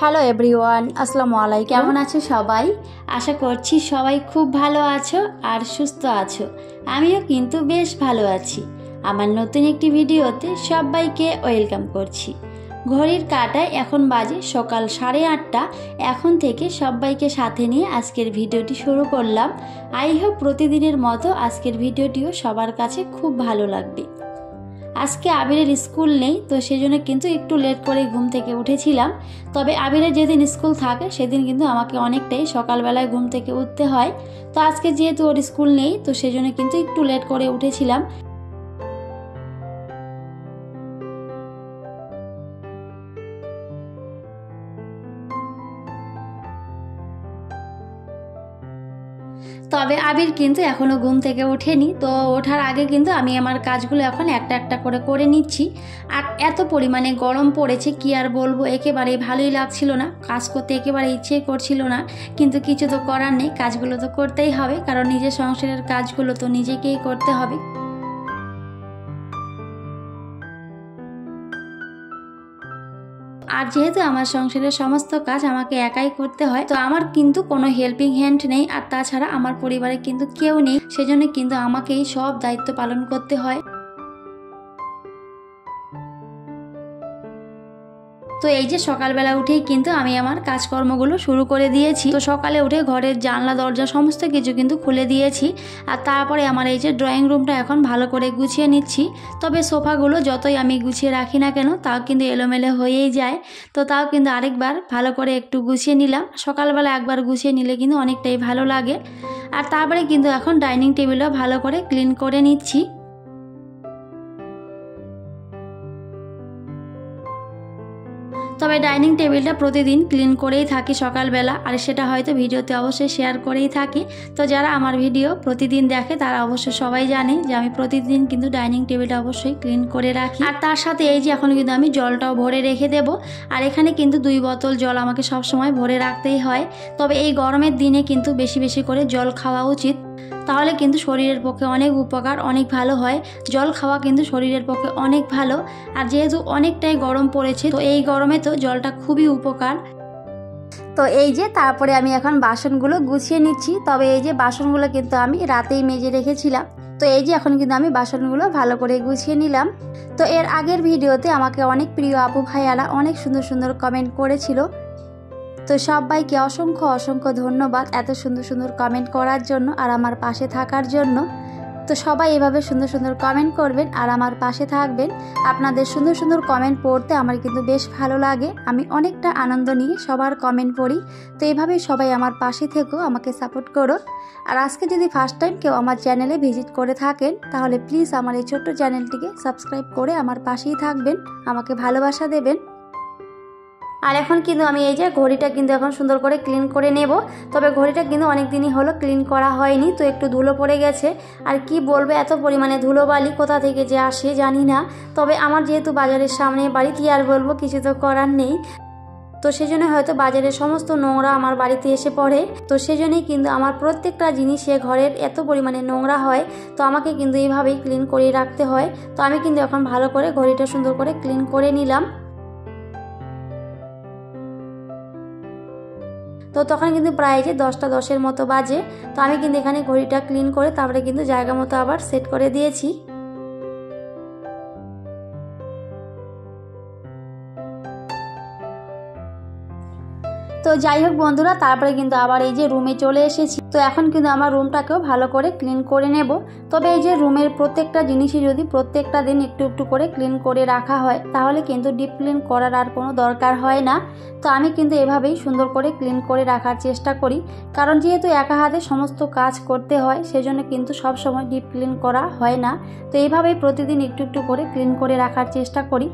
Hello everyone, আসসালামু আলাইকুম। কেমন আছো সবাই? আশা করছি সবাই খুব ভালো আছো আর সুস্থ আছো। আমিও কিন্তু বেশ ভালো আছি। আমার নতুন একটি ভিডিওতে সবাইকে ওয়েলকাম করছি। ঘড়ির কাঁটায় এখন বাজে সকাল 8:30। এখন থেকে সবাইকে সাথে নিয়ে আজকের ভিডিওটি শুরু করলাম। আই হোপ প্রতিদিনের মতো আজকের ভিডিওটিও সবার কাছে খুব ভালো লাগবে। আজকে আবিরের স্কুল নেই, তো সেজন্য কিন্তু একটু লেট করে ঘুম থেকে উঠেছিলাম। তবে আবিরের যেদিন স্কুল থাকে সেদিন কিন্তু আমাকে অনেকটাই সকালবেলায় ঘুম থেকে উঠতে হয়। তো আজকে যেহেতু ওর স্কুল নেই, তো সেজন্য কিন্তু একটু লেট করে উঠেছিলাম। তবে আবির কিন্তু এখনও ঘুম থেকে ওঠেনি। তো ওঠার আগে কিন্তু আমি আমার কাজগুলো এখন একটা একটা করে নিচ্ছি। আর এত পরিমাণে গরম পড়েছে কি আর বলবো, একেবারেই ভালোই লাগছিল না, কাজ করতে একেবারে ইচ্ছে করছিল না। কিন্তু কিছু তো করার নেই, কাজগুলো তো করতেই হবে, কারণ নিজের সংসারের কাজগুলো তো নিজেকেই করতে হবে। আর যেহেতু আমার সংসারের সমস্ত কাজ আমাকে একাই করতে হয়, তো আমার কিন্তু কোনো হেল্পিং হ্যান্ড নেই। আর তাছাড়া আমার পরিবারে কিন্তু কেউ নেই, সেজন্য কিন্তু আমাকেই সব দায়িত্ব পালন করতে হয়। তো এই যে সকালবেলা উঠেই কিন্তু আমি আমার কাজকর্মগুলো শুরু করে দিয়েছি। তো সকালে উঠে ঘরের জানলা দরজা সমস্ত কিছু কিন্তু খুলে দিয়েছি। আর তারপরে আমার এই যে ড্রয়িং রুমটা এখন ভালো করে গুছিয়ে নিচ্ছি। তবে সোফাগুলো যতই আমি গুছিয়ে রাখি না কেন, তাও কিন্তু এলোমেলো হয়েই যায়। তো তাও কিন্তু আরেকবার ভালো করে একটু গুছিয়ে নিলাম। সকালবেলা একবার গুছিয়ে নিলে কিন্তু অনেকটাই ভালো লাগে। আর তারপরে কিন্তু এখন ডাইনিং টেবিলও ভালো করে ক্লিন করে নিচ্ছি। তবে ডাইনিং টেবিলটা প্রতিদিন ক্লিন করেই থাকি সকালবেলা, আর সেটা হয়তো ভিডিওতে অবশ্যই শেয়ার করেই থাকি। তো যারা আমার ভিডিও প্রতিদিন দেখে তারা অবশ্যই সবাই জানে যে আমি প্রতিদিন কিন্তু ডাইনিং টেবিলটা অবশ্যই ক্লিন করে রাখি। আর তার সাথে এই যে এখন কিন্তু আমি জলটাও ভরে রেখে দেব। আর এখানে কিন্তু 2 বোতল জল আমাকে সবসময় ভরে রাখতেই হয়। তবে এই গরমের দিনে কিন্তু বেশি বেশি করে জল খাওয়া উচিত, তাহলে কিন্তু শরীরের পক্ষে অনেক উপকার, অনেক ভালো হয়। জল খাওয়া কিন্তু শরীরের পক্ষে অনেক ভালো। আর যেহেতু অনেকটাই গরম পড়েছে, তো এই গরমে তো জলটা খুবই উপকার। তো এই যে তারপরে আমি এখন বাসনগুলো গুছিয়ে নিচ্ছি। তবে এই যে বাসনগুলো কিন্তু আমি রাতেই মেজে রেখেছিলাম। তো এই যে এখন কিন্তু আমি বাসনগুলো ভালো করে গুছিয়ে নিলাম। তো এর আগের ভিডিওতে আমাকে অনেক প্রিয় আপু ভাইয়ারা অনেক সুন্দর সুন্দর কমেন্ট করেছিল। তো সবাইকে অসংখ্য অসংখ্য ধন্যবাদ এত সুন্দর সুন্দর কমেন্ট করার জন্য আর আমার পাশে থাকার জন্য। তো সবাই এভাবে সুন্দর সুন্দর কমেন্ট করবেন আর আমার পাশে থাকবেন। আপনাদের সুন্দর সুন্দর কমেন্ট পড়তে আমার কিন্তু বেশ ভালো লাগে, আমি অনেকটা আনন্দ নিয়ে সবার কমেন্ট পড়ি। তো এইভাবেই সবাই আমার পাশে থেকেও আমাকে সাপোর্ট করো। আর আজকে যদি ফার্স্ট টাইম কেউ আমার চ্যানেলে ভিজিট করে থাকেন, তাহলে প্লিজ আমার এই ছোট্ট চ্যানেলটিকে সাবস্ক্রাইব করে আমার পাশেই থাকবেন, আমাকে ভালোবাসা দেবেন। আর এখন কিন্তু আমি এই যে ঘড়িটা কিন্তু এখন সুন্দর করে ক্লিন করে নেব। তবে ঘড়িটা কিন্তু অনেক দিনই হলো ক্লিন করা হয়নি, তো একটু ধুলো পড়ে গেছে। আর কি বলবো, এত পরিমাণে ধুলোবালি কোথা থেকে যে আসে জানি না। তবে আমার যেহেতু বাজারের সামনে বাড়ি, কি আর বলবো, কিছু তো করার নেই। তো সেজন্য হয়তো বাজারের সমস্ত নোংরা আমার বাড়িতে এসে পড়ে। তো সেজন্যই কিন্তু আমার প্রত্যেকটা জিনিসে ঘরের এত পরিমাণে নোংরা হয়। তো আমাকে কিন্তু এইভাবেই ক্লিন করে রাখতে হয়। তো আমি কিন্তু এখন ভালো করে ঘড়িটা সুন্দর করে ক্লিন করে নিলাম। তো তখন কিন্তু প্রায় যে 10টা 10-এর মতো বাজে। তো আমি কিন্তু এখানে ঘড়িটা ক্লিন করে তারপরে কিন্তু জায়গা মতো আবার সেট করে দিয়েছি। তো যাই হোক বন্ধুরা, তারপরে কিন্তু আবার এই যে রুমে চলে এসেছি। তো এখন কিন্তু আমার রুমটাকেও ভালো করে ক্লিন করে নেব। তবে এই যে রুমের প্রত্যেকটা জিনিসই যদি প্রত্যেকটা দিন একটু একটু করে ক্লিন করে রাখা হয়, তাহলে কিন্তু ডিপ ক্লিন করার আর কোনো দরকার হয় না। তো আমি কিন্তু এভাবেই সুন্দর করে ক্লিন করে রাখার চেষ্টা করি, কারণ যেহেতু একা হাতে সমস্ত কাজ করতে হয়, সেজন্য কিন্তু সব সময় ডিপ ক্লিন করা হয় না। তো এইভাবেই প্রতিদিন একটু একটু করে ক্লিন করে রাখার চেষ্টা করি।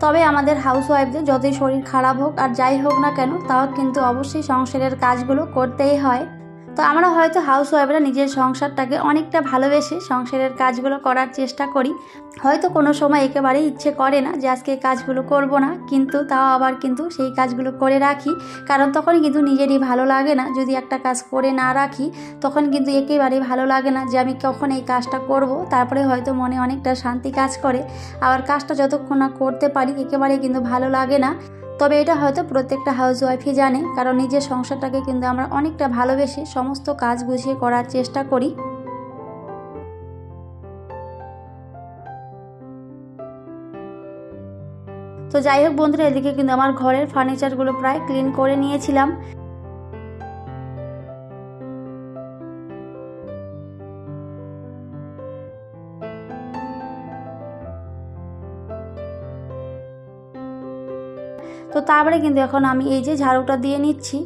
তবে আমাদের হাউসওয়াইফদের যতই শরীর খারাপ হোক আর যাই হোক না কেন, তাও কিন্তু অবশ্যই সংসারের কাজগুলো করতেই হয়। তো আমরা হয়তো হাউসওয়াইফরা নিজের সংসারটাকে অনেকটা ভালোবেসে সংসারের কাজগুলো করার চেষ্টা করি। হয়তো কোনো সময় একেবারেই ইচ্ছে করে না যে আজকে এই কাজগুলো করব না, কিন্তু তাও আবার কিন্তু সেই কাজগুলো করে রাখি। কারণ তখন কিন্তু নিজেরই ভালো লাগে না, যদি একটা কাজ করে না রাখি তখন কিন্তু একেবারেই ভালো লাগে না যে আমি কখন এই কাজটা করব। তারপরে হয়তো মনে অনেকটা শান্তি কাজ করে। আবার কাজটা যতক্ষণ না করতে পারি একেবারেই কিন্তু ভালো লাগে না। তবে এটা হয়তো প্রত্যেকটা হাউসওয়াইফই জানে, কারণ নিজের সংসারটাকে কিন্তু আমরা অনেকটা ভালোবেসে সমস্ত কাজ গুছিয়ে করার চেষ্টা করি। তো যাই হোক বন্ধুরা, এদিকে কিন্তু আমার ঘরের ফার্নিচারগুলো প্রায় ক্লিন করে নিয়েছিলাম। তো তারপরে কিন্তু এখন আমি এই যে ঝাড়ুটা দিয়ে নিচ্ছি।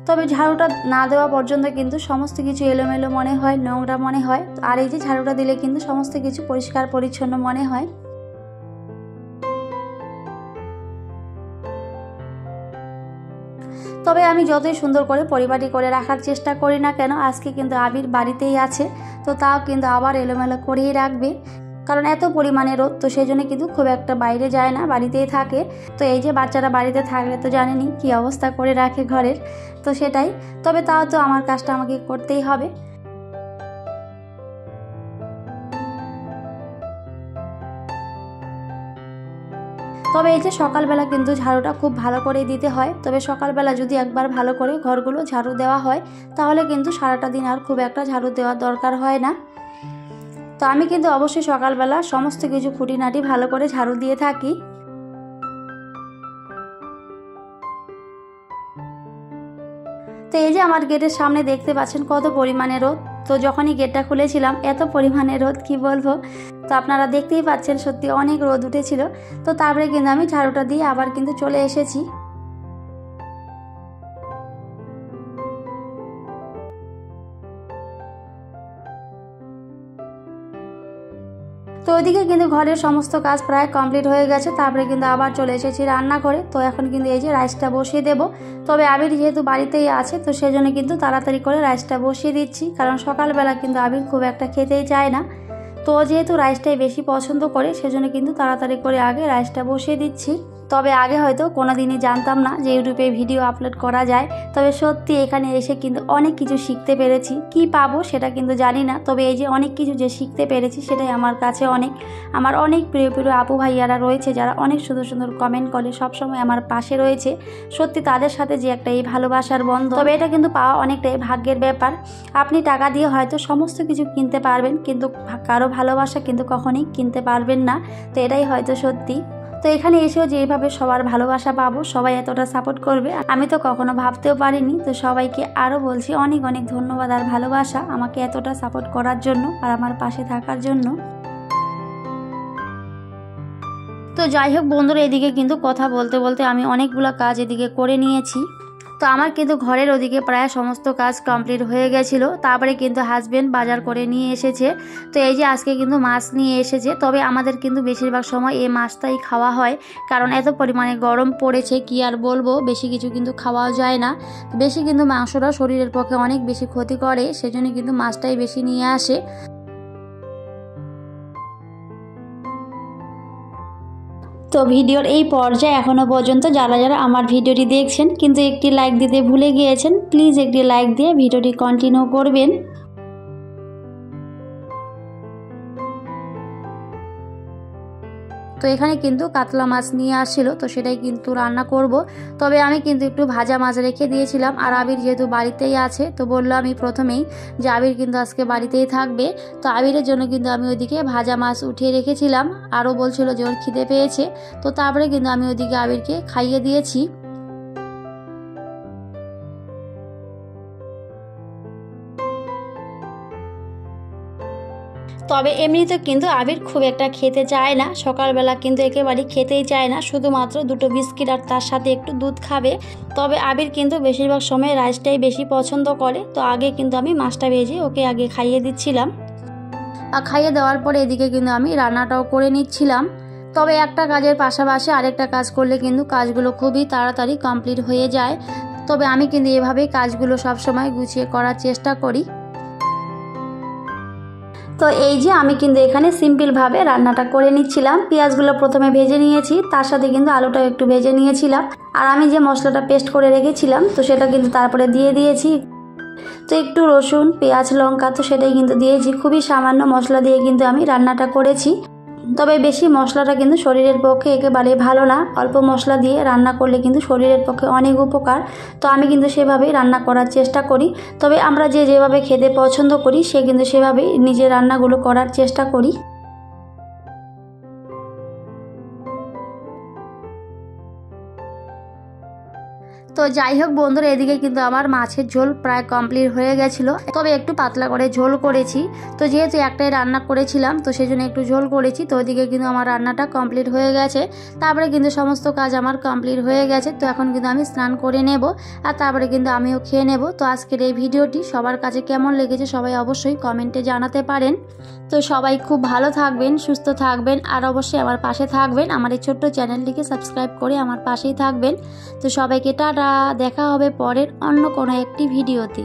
তবে ঝাড়ুটা না দেওয়া পর্যন্ত কিন্তু সমস্ত কিছু এলোমেলো মনে হয়, নোংরা মনে হয়। আর এই যে ঝাড়ুটা দিলে কিন্তু সমস্ত কিছু পরিষ্কার পরিচ্ছন্ন মনে হয়। তবে আমি যতই সুন্দর করে পরিপাটি করে রাখার চেষ্টা করি না কেন, আজকে কিন্তু আবির বাড়িতেই আছে, তো তাও কিন্তু আবার এলোমেলো করেই রাখবে। কারণ এত পরিমাণে রোদ, তো সেই জন্য কিন্তু খুব একটা বাইরে যায় না, বাড়িতেই থাকে। তো এই যে বাচ্চারা বাড়িতে থাকলে তো জানেনই কী অবস্থা করে রাখে ঘরের, তো সেটাই। তবে তাও তো আমার কাজটা আমাকে করতেই হবে। তবে এই যে সকালবেলা কিন্তু ঝাড়ুটা খুব ভালো করে দিতে হয়। তবে সকালবেলা যদি একবার ভালো করে ঘরগুলো ঝাড়ু দেওয়া হয় তাহলে কিন্তু সারাটা দিন আর খুব একটা ঝাড়ু দেওয়ার দরকার হয় না। তো আমি কিন্তু অবশ্যই সকালবেলা সমস্ত কিছু খুঁটিনাটি ভালো করে ঝাড়ু দিয়ে থাকি। তো এই যে আমার গেটের সামনে দেখতে পাচ্ছেন কত পরিমাণে রোদ। তো যখনই গেটটা খুলেছিলাম এত পরিমাণে রোদ কি বলবো। তো আপনারা দেখতেই পাচ্ছেন সত্যি অনেক রোদ উঠেছিল। তো তারপরে কিন্তু আমি ঝাড়ুটা দিয়ে আবার কিন্তু চলে এসেছি। তো ওইদিকে কিন্তু ঘরের সমস্ত কাজ প্রায় কমপ্লিট হয়ে গেছে। তারপরে কিন্তু আবার চলে এসেছি রান্নাঘরে। তো এখন কিন্তু এই যে রাইসটা বসিয়ে দেব। তবে আবির যেহেতু বাড়িতেই আছে তো সেজন্য কিন্তু তাড়াতাড়ি করে রাইসটা বসিয়ে দিচ্ছি, কারণ সকালবেলা কিন্তু আবির খুব একটা খেতেই চায় না। তো যেহেতু রাইসটাই বেশি পছন্দ করে সেজন্য কিন্তু তাড়াতাড়ি করে আগে রাইসটা বসিয়ে দিচ্ছি। তবে আগে হয়তো কোনোদিনই জানতাম না যে ইউটিউবে ভিডিও আপলোড করা যায়। তবে সত্যি এখানে এসে কিন্তু অনেক কিছু শিখতে পেরেছি। কি পাবো সেটা কিন্তু জানি না, তবে এই যে অনেক কিছু যে শিখতে পেরেছি সেটাই আমার কাছে অনেক। আমার অনেক প্রিয় প্রিয় আপু ভাইয়ারা রয়েছে যারা অনেক সুন্দর সুন্দর কমেন্ট করে, সবসময় আমার পাশে রয়েছে। সত্যি তাদের সাথে যে একটা এই ভালোবাসার বন্ধন, তবে এটা কিন্তু পাওয়া অনেকটাই ভাগ্যের ব্যাপার। আপনি টাকা দিয়ে হয়তো সমস্ত কিছু কিনতে পারবেন, কিন্তু কারো ভালোবাসা কিন্তু কখনোই কিনতে পারবেন না। তো এটাই হয়তো সত্যি। তো এখানে এসেও যেভাবে সবার ভালোবাসা পাবো, সবাই এতটা সাপোর্ট করবে আমি তো কখনো ভাবতেও পারিনি। তো সবাইকে আরও বলছি অনেক অনেক ধন্যবাদ আর ভালোবাসা আমাকে এতটা সাপোর্ট করার জন্য আর আমার পাশে থাকার জন্য। তো যাই হোক বন্ধুরা, এদিকে কিন্তু কথা বলতে বলতে আমি অনেকগুলো কাজ এদিকে করে নিয়েছি। তো আমার কিন্তু ঘরের ওদিকে প্রায় সমস্ত কাজ কমপ্লিট হয়ে গেছিলো। তারপরে কিন্তু হাজবেন্ড বাজার করে নিয়ে এসেছে। তো এই যে আজকে কিন্তু মাছ নিয়ে এসেছে। তবে আমাদের কিন্তু বেশিরভাগ সময় এই মাছটাই খাওয়া হয়, কারণ এত পরিমাণে গরম পড়েছে কি আর বলবো, বেশি কিছু কিন্তু খাওয়াও যায় না। বেশি কিন্তু মাংসটা শরীরের পক্ষে অনেক বেশি ক্ষতি করে, সেজন্য কিন্তু মাছটাই বেশি নিয়ে আসে। তো ভিডিওর এই পর্যায়ে এখনও পর্যন্ত যারা যারা আমার ভিডিওটি দেখছেন কিন্তু একটি লাইক দিতে ভুলে গিয়েছেন, প্লিজ একটি লাইক দিয়ে ভিডিওটি কন্টিনিউ করবেন। তো এখানে কিন্তু কাতলা মাছ নিয়ে আসছিল, তো সেটাই কিন্তু রান্না করব। তবে আমি কিন্তু একটু ভাজা মাছ রেখে দিয়েছিলাম, আর আবির যেহেতু বাড়িতেই আছে তো বললো আমি প্রথমেই যে আবির কিন্তু আজকে বাড়িতেই থাকবে। তো আবিরের জন্য কিন্তু আমি ওইদিকে ভাজা মাছ উঠিয়ে রেখেছিলাম। আরও বলছিল যে ওর খিদে পেয়েছে, তো তারপরে কিন্তু আমি ওইদিকে আবিরকে খাইয়ে দিয়েছি। তবে এমনিতে কিন্তু আবির খুব একটা খেতে চায় না, সকালবেলা কিন্তু একেবারেই খেতেই চায় না, শুধুমাত্র দুটো বিস্কিট আর তার সাথে একটু দুধ খাবে। তবে আবির কিন্তু বেশিরভাগ সময় রাইসটাই বেশি পছন্দ করে। তো আগে কিন্তু আমি মাছটা ভেজে ওকে আগে খাইয়ে দিচ্ছিলাম, আর খাইয়ে দেওয়ার পরে এদিকে কিন্তু আমি রান্নাটাও করে নিচ্ছিলাম। তবে একটা কাজের পাশাপাশি আরেকটা কাজ করলে কিন্তু কাজগুলো খুবই তাড়াতাড়ি কমপ্লিট হয়ে যায়। তবে আমি কিন্তু এভাবেই কাজগুলো সবসময় গুছিয়ে করার চেষ্টা করি। তো এই যে আমি কিন্তু এখানে সিম্পলভাবে রান্নাটা করে নিচ্ছিলাম। পেঁয়াজগুলো প্রথমে ভেজে নিয়েছি, তার সাথে কিন্তু আলুটাও একটু ভেজে নিয়েছিলাম। আর আমি যে মশলাটা পেস্ট করে রেখেছিলাম তো সেটা কিন্তু তারপরে দিয়ে দিয়েছি। তো একটু রসুন, পেঁয়াজ, লঙ্কা তো সেটাই কিন্তু দিয়েছি। খুবই সামান্য মশলা দিয়ে কিন্তু আমি রান্নাটা করেছি। তবে বেশি মশলাটা কিন্তু শরীরের পক্ষে একেবারেই ভালো না। অল্প মশলা দিয়ে রান্না করলে কিন্তু শরীরের পক্ষে অনেক উপকার। তো আমি কিন্তু সেভাবেই রান্না করার চেষ্টা করি। তবে আমরা যেভাবে খেতে পছন্দ করি সে কিন্তু সেভাবেই নিজের রান্নাগুলো করার চেষ্টা করি। তো যাই হোক বন্ধুরা, এদিকে কিন্তু আমার মাছের ঝোল প্রায় কমপ্লিট হয়ে গেছিলো। তবে একটু পাতলা করে ঝোল করেছি। তো যেহেতু একটাই রান্না করেছিলাম তো সেই জন্য একটু ঝোল করেছি। তো ওইদিকে কিন্তু আমার রান্নাটা কমপ্লিট হয়ে গেছে। তারপরে কিন্তু সমস্ত কাজ আমার কমপ্লিট হয়ে গেছে। তো এখন কিন্তু আমি স্নান করে নেব আর তারপরে কিন্তু আমিও খেয়ে নেব। তো আজকের এই ভিডিওটি সবার কাছে কেমন লেগেছে সবাই অবশ্যই কমেন্টে জানাতে পারেন। তো সবাই খুব ভালো থাকবেন, সুস্থ থাকবেন আর অবশ্যই আমার পাশে থাকবেন। আমার এই ছোট্ট চ্যানেলটিকে সাবস্ক্রাইব করে আমার পাশেই থাকবেন। তো সবাইকে টাটা, দেখা হবে পরের অন্য কোনো একটি ভিডিওতে।